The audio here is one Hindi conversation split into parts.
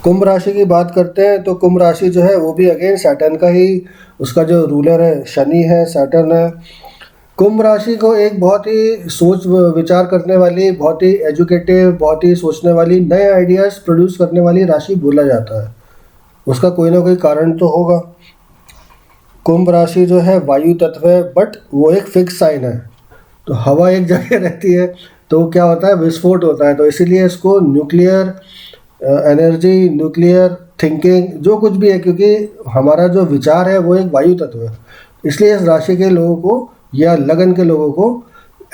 कुंभ राशि की बात करते हैं तो कुंभ राशि जो है वो भी अगेन सैटर्न का ही, उसका जो रूलर है शनि है, सैटर्न है। कुंभ राशि को एक बहुत ही सोच विचार करने वाली, बहुत ही एजुकेटिव, बहुत ही सोचने वाली, नए आइडियाज़ प्रोड्यूस करने वाली राशि बोला जाता है। उसका कोई ना कोई कारण तो होगा। कुंभ राशि जो है वायु तत्व है, बट वो एक फिक्स साइन है। तो हवा एक जगह रहती है तो क्या होता है, विस्फोट होता है। तो इसीलिए इसको न्यूक्लियर एनर्जी, न्यूक्लियर थिंकिंग जो कुछ भी है, क्योंकि हमारा जो विचार है वो एक वायु तत्व है। इसलिए इस राशि के लोगों को या लगन के लोगों को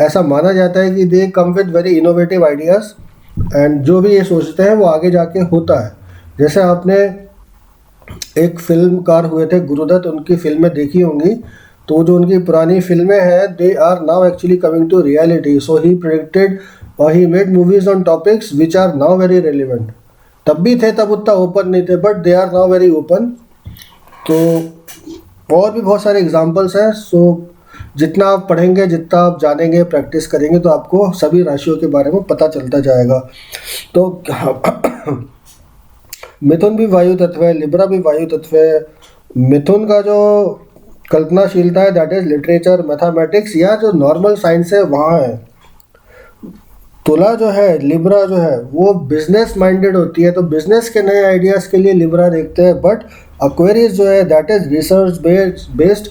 ऐसा माना जाता है कि they come with very innovative ideas, and जो भी ये सोचते हैं वो आगे जाके होता है। जैसे आपने एक फिल्मकार हुए थे गुरुदत्त, उनकी फिल्में देखी होंगी। तो जो उनकी पुरानी फिल्में हैं they are now actually coming to reality. So he predicted और he made movies on topics which are now very relevant. तब भी थे, तब उतना ओपन नहीं थे, but they are now very open. तो और भी बहुत सारे एग्जांपल्स हैं। सो जितना आप पढ़ेंगे, जितना आप जानेंगे, प्रैक्टिस करेंगे, तो आपको सभी राशियों के बारे में पता चलता जाएगा। तो मिथुन भी वायु तत्व है, लिब्रा भी वायु तत्व है। मिथुन का जो कल्पनाशीलता है दैट इज लिटरेचर, मैथमेटिक्स या जो नॉर्मल साइंस है वहाँ है। तुला जो है, लिब्रा जो है वो बिजनेस माइंडेड होती है, तो बिजनेस के नए आइडियाज़ के लिए लिब्रा देखते हैं। बट एक्वेरियस जो है that is research based,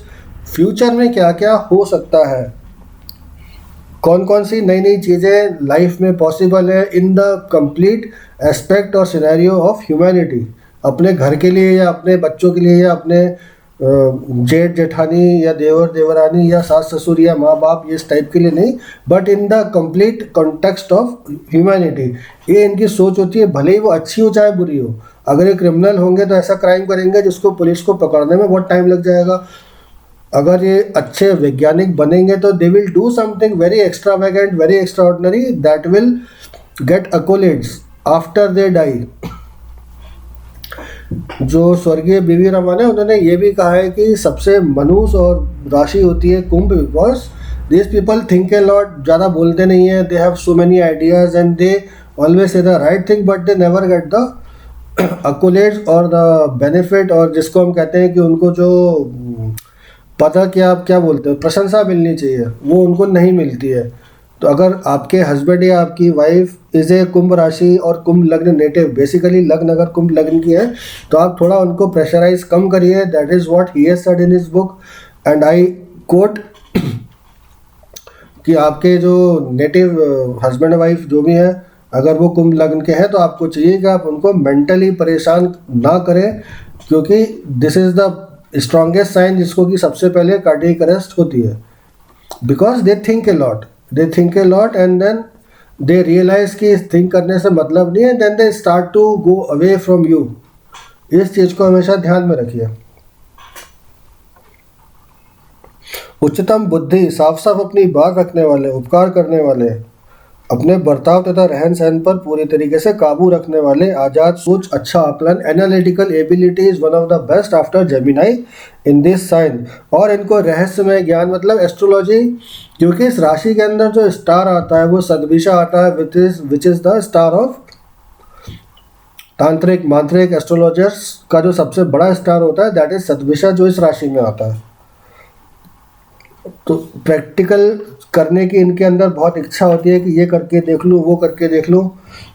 future में क्या क्या हो सकता है, कौन कौन सी नई नई चीज़ें लाइफ में पॉसिबल है इन द कंप्लीट एस्पेक्ट और सिनेरियो ऑफ ह्यूमैनिटी। अपने घर के लिए या अपने बच्चों के लिए या अपने जेठ जेठानी या देवर देवरानी या सास ससुर या माँ बाप, ये इस टाइप के लिए नहीं, but in the complete context of humanity. ये इनकी सोच होती है, भले ही वो अच्छी हो चाहे बुरी हो। अगर ये क्रिमिनल होंगे तो ऐसा क्राइम करेंगे जिसको पुलिस को पकड़ने में बहुत टाइम लग जाएगा। अगर ये अच्छे वैज्ञानिक बनेंगे तो they will do something very extravagant, very extraordinary that will get accolades after they die. जो स्वर्गीय बीवी रमन है उन्होंने ये भी कहा है कि सबसे मनुष्य और राशि होती है कुंभ, because this people think a lot, ज़्यादा बोलते नहीं है, they have so many ideas and they always say the right thing, but they never get the accolades और द बेनिफिट, और जिसको हम कहते हैं कि उनको जो पता क्या आप क्या बोलते हो, प्रशंसा मिलनी चाहिए, वो उनको नहीं मिलती है। तो अगर आपके हस्बैंड या आपकी वाइफ इज़ ए कुंभ राशि और कुंभ लग्न नेटिव, बेसिकली लग्न अगर कुंभ लग्न की है, तो आप थोड़ा उनको प्रेशराइज कम करिए। That is what he has said in his book and I quote कि आपके जो नेटिव हस्बैंड वाइफ जो भी हैं, अगर वो कुंभ लग्न के हैं तो आपको चाहिए कि आप उनको मेंटली परेशान ना करें, क्योंकि this is the strongest sign जिसको कि सबसे पहले कार्डियक अरेस्ट होती है। Because they think a lot and then they realise कि थिंक करने से मतलब नहीं है, then they start to go away from you. इस चीज़ को हमेशा ध्यान में रखिए। उच्चतम बुद्धि, साफ साफ अपनी बात रखने वाले, उपकार करने वाले, अपने बर्ताव तथा रहन सहन पर पूरी तरीके से काबू रखने वाले, आज़ाद सोच, अच्छा आकलन, analytical ability is one of the best after Gemini in this sign. और इनको रहस्यमय ज्ञान मतलब एस्ट्रोलॉजी, क्योंकि इस राशि के अंदर जो स्टार आता है वो सदभिषा आता है, which is the star of तांत्रिक मांत्रिक एस्ट्रोलॉजर्स का जो सबसे बड़ा स्टार होता है दैट इज सदभिषा, जो इस राशि में आता है। तो प्रैक्टिकल करने की इनके अंदर बहुत इच्छा होती है कि ये करके देख लूँ, वो करके देख लूँ।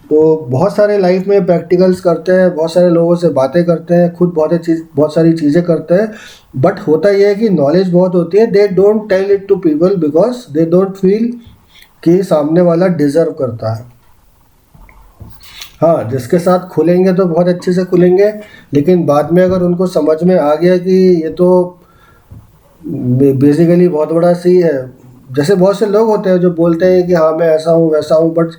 तो बहुत सारे लाइफ में प्रैक्टिकल्स करते हैं, बहुत सारे लोगों से बातें करते हैं, खुद बहुत सारी चीज़ें करते हैं, बट होता यह है कि नॉलेज बहुत होती है, they don't tell it to people because they don't feel कि सामने वाला डिज़र्व करता है। हाँ, जिसके साथ खुलेंगे तो बहुत अच्छे से खुलेंगे, लेकिन बाद में अगर उनको समझ में आ गया कि ये तो बेसिकली बहुत बड़ा सी है। जैसे बहुत से लोग होते हैं जो बोलते हैं कि हाँ मैं ऐसा हूँ वैसा हूँ, बट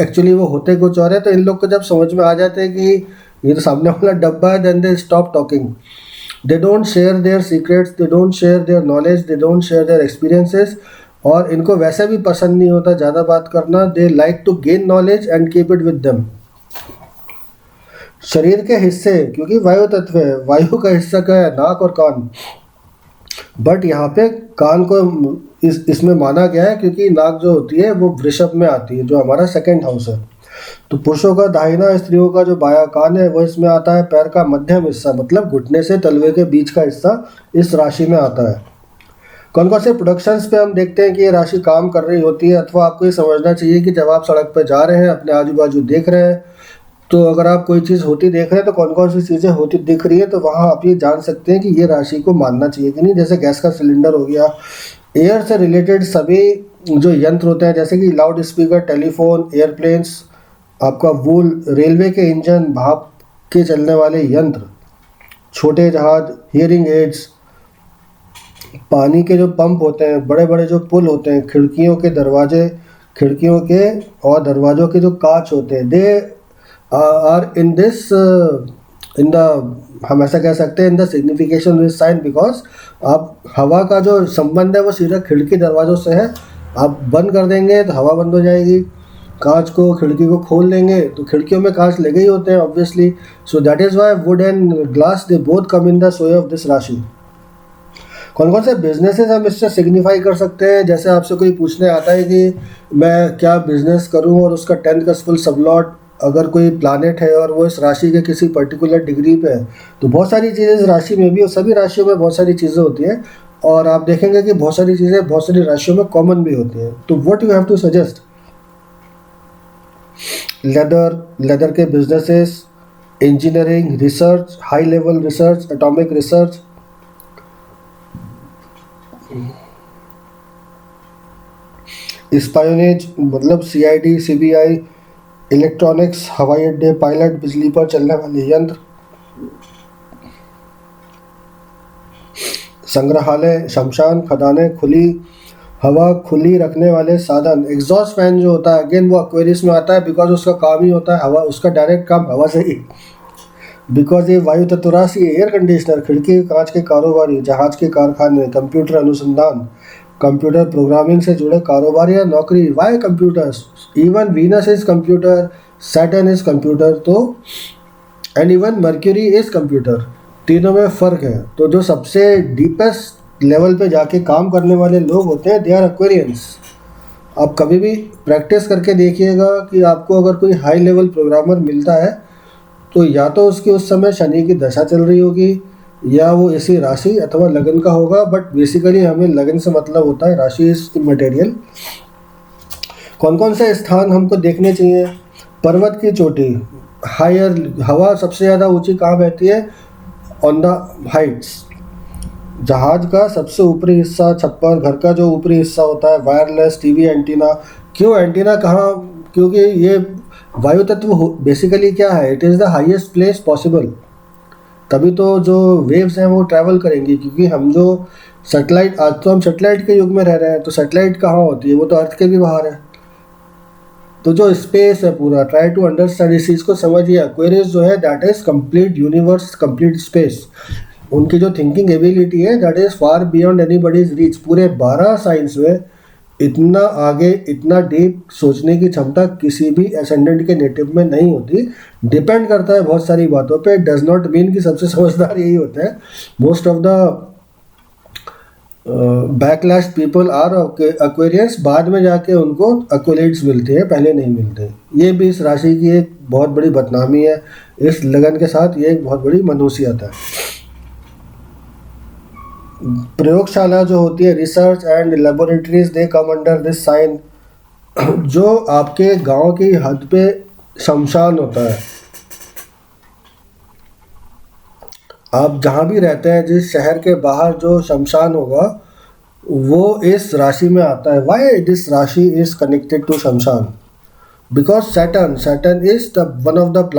एक्चुअली वो होते कुछ और है। तो इन लोग को जब समझ में आ जाते हैं कि ये तो सामने वाला डब्बा है, then they stop talking. They don't share their secrets, they don't share their knowledge, they don't share their experiences. और इनको वैसे भी पसंद नहीं होता ज़्यादा बात करना। They like to gain knowledge and keep it with them. शरीर के हिस्से, क्योंकि वायु तत्व है, वायु का हिस्सा क्या है, नाक और कान। बट यहाँ पे कान को इसमें माना गया है क्योंकि नाक जो होती है वो वृषभ में आती है, जो हमारा सेकंड हाउस है। तो पुरुषों का दाहिना, स्त्रियों का जो बायां कान है वो इसमें आता है। पैर का मध्यम हिस्सा मतलब घुटने से तलवे के बीच का हिस्सा इस राशि में आता है। कौन कौन से प्रोडक्शंस पे हम देखते हैं कि ये राशि काम कर रही होती है, अथवा आपको ये समझना चाहिए कि जब आप सड़क पर जा रहे हैं, अपने आजू बाजू देख रहे हैं, तो अगर आप कोई चीज़ होती देख रहे हैं तो कौन कौन सी चीज़ें होती दिख रही है, तो वहाँ आप ये जान सकते हैं कि ये राशि को मानना चाहिए कि नहीं। जैसे गैस का सिलेंडर हो गया, एयर से रिलेटेड सभी जो यंत्र होते हैं जैसे कि लाउड स्पीकर, टेलीफोन, एयरप्लेन्स, आपका वूल, रेलवे के इंजन, भाप के चलने वाले यंत्र, छोटे जहाज, हियरिंग एड्स, पानी के जो पंप होते हैं, बड़े बड़े जो पुल होते हैं, खिड़कियों के दरवाजे, खिड़कियों के और दरवाज़ों के जो कांच होते हैं, they are in this in the, हम ऐसा कह सकते हैं in the signification this sign, because आप हवा का जो संबंध है वो सीधा खिड़की दरवाज़ों से है। आप बंद कर देंगे तो हवा बंद हो जाएगी, कांच को, खिड़की को खोल देंगे तो खिड़कियों में कांच लगे ही होते हैं obviously. So that is why would and glass they both come in the सोए ऑफ दिस राशि। कौन कौन से बिजनेसेस हम इससे सिग्निफाई कर सकते हैं? जैसे आपसे कोई पूछने आता है कि मैं क्या बिजनेस करूं और उसका 10th का फुल सबलॉट अगर कोई प्लानेट है और वो इस राशि के किसी पर्टिकुलर डिग्री पे है, तो बहुत सारी चीज़ें इस राशि में भी, और सभी राशियों में बहुत सारी चीज़ें होती हैं, और आप देखेंगे कि बहुत सारी चीज़ें बहुत सारी राशियों में कॉमन भी होती हैं। तो what you have to suggest, leather के businesses, engineering, research, high level research, atomic research, espionage मतलब सीआईडी, सीबीआई, इलेक्ट्रॉनिक्स, हवाई अड्डे, पायलट, बिजली पर चलने वाले यंत्र, संग्रहालय, शमशान, खदानें, खुली हवा, खुली रखने वाले साधन। एग्जॉस्ट फैन जो होता है अगेन वो एक्वेरियस में आता है, बिकॉज उसका काम ही होता है हवा, उसका डायरेक्ट काम हवा से ही, बिकॉज ये वायु तत्व राशि। एयर कंडीशनर, खिड़की कांच के कारोबारी, जहाज के कारखाने, कंप्यूटर अनुसंधान, कंप्यूटर प्रोग्रामिंग से जुड़े कारोबार या नौकरी। Why computers, even Venus is computer, Saturn is computer, तो and even Mercury is computer. तीनों में फ़र्क है। तो जो सबसे डीपेस्ट लेवल पे जाके काम करने वाले लोग होते हैं, दे आर एक्वेरियंस। आप कभी भी प्रैक्टिस करके देखिएगा कि आपको अगर कोई हाई लेवल प्रोग्रामर मिलता है तो या तो उसकी उस समय शनि की दशा चल रही होगी, या वो इसी राशि अथवा लगन का होगा, बट बेसिकली हमें लगन से मतलब होता है, राशि इज मटेरियल। कौन कौन से स्थान हमको देखने चाहिए? पर्वत की चोटी, हायर, हवा सबसे ज़्यादा ऊंची कहाँ बहती है? On the Heights. जहाज का सबसे ऊपरी हिस्सा, छप्पर, घर का जो ऊपरी हिस्सा होता है, वायरलेस, टीवी एंटीना। क्यों एंटीना कहाँ? क्योंकि ये वायु तत्व बेसिकली क्या है, it is the highest place possible, तभी तो जो वेव्स हैं वो ट्रैवल करेंगी। क्योंकि हम जो सैटेलाइट, आज तो हम सैटेलाइट के युग में रह रहे हैं, तो सैटेलाइट कहाँ होती है? वो तो अर्थ के भी बाहर है। तो जो स्पेस है पूरा, ट्राई टू अंडरस्टैंड, इस चीज़ को समझिए। एक्वेरियस जो है that is complete universe, complete space. उनकी जो थिंकिंग एबिलिटी है that is far beyond anybody's reach. पूरे 12 साइंस में इतना आगे, इतना डीप सोचने की क्षमता किसी भी एसेंडेंट के नेटिव में नहीं होती। डिपेंड करता है बहुत सारी बातों पे। डज नॉट मीन कि सबसे समझदार यही होता है। Most of the backlash people are Aquarians. बाद में जाके उनको एक्वलेट्स मिलते हैं, पहले नहीं मिलते। ये भी इस राशि की एक बहुत बड़ी बदनामी है। इस लगन के साथ ये एक बहुत बड़ी मनहूसियत है। प्रयोगशाला जो होती है, research and laboratories, they come under this sign. जो आपके गांव की हद पे शमशान होता है, आप जहाँ भी रहते हैं, जिस शहर के बाहर जो शमशान होगा वो इस राशि में आता है। वाई दिस राशि इज कनेक्टेड टू शमशान? Because Saturn is the one of the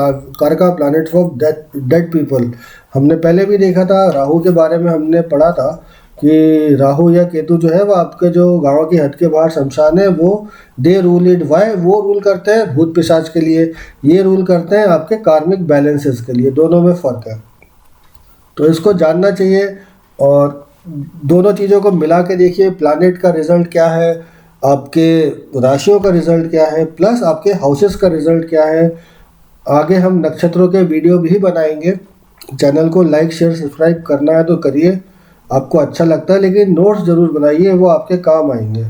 कारका प्लैनेट फॉर डेड पीपल। हमने पहले भी देखा था, राहु के बारे में हमने पढ़ा था कि राहु या केतु जो है वो आपके जो गांव की हद के बाहर शमशान है, वो दे रूल इट। वाई? वो रूल करते हैं भूत पिशाच के लिए, ये रूल करते हैं आपके कार्मिक बैलेंसेस के लिए। दोनों में फ़र्क है, तो इसको जानना चाहिए। और दोनों चीज़ों को मिला के देखिए, प्लैनेट का रिज़ल्ट क्या है, आपके राशियों का रिज़ल्ट क्या है, प्लस आपके हाउसेस का रिज़ल्ट क्या है। आगे हम नक्षत्रों के वीडियो भी बनाएंगे। चैनल को लाइक, शेयर, सब्सक्राइब करना है तो करिए, आपको अच्छा लगता है, लेकिन नोट्स ज़रूर बनाइए, वो आपके काम आएंगे।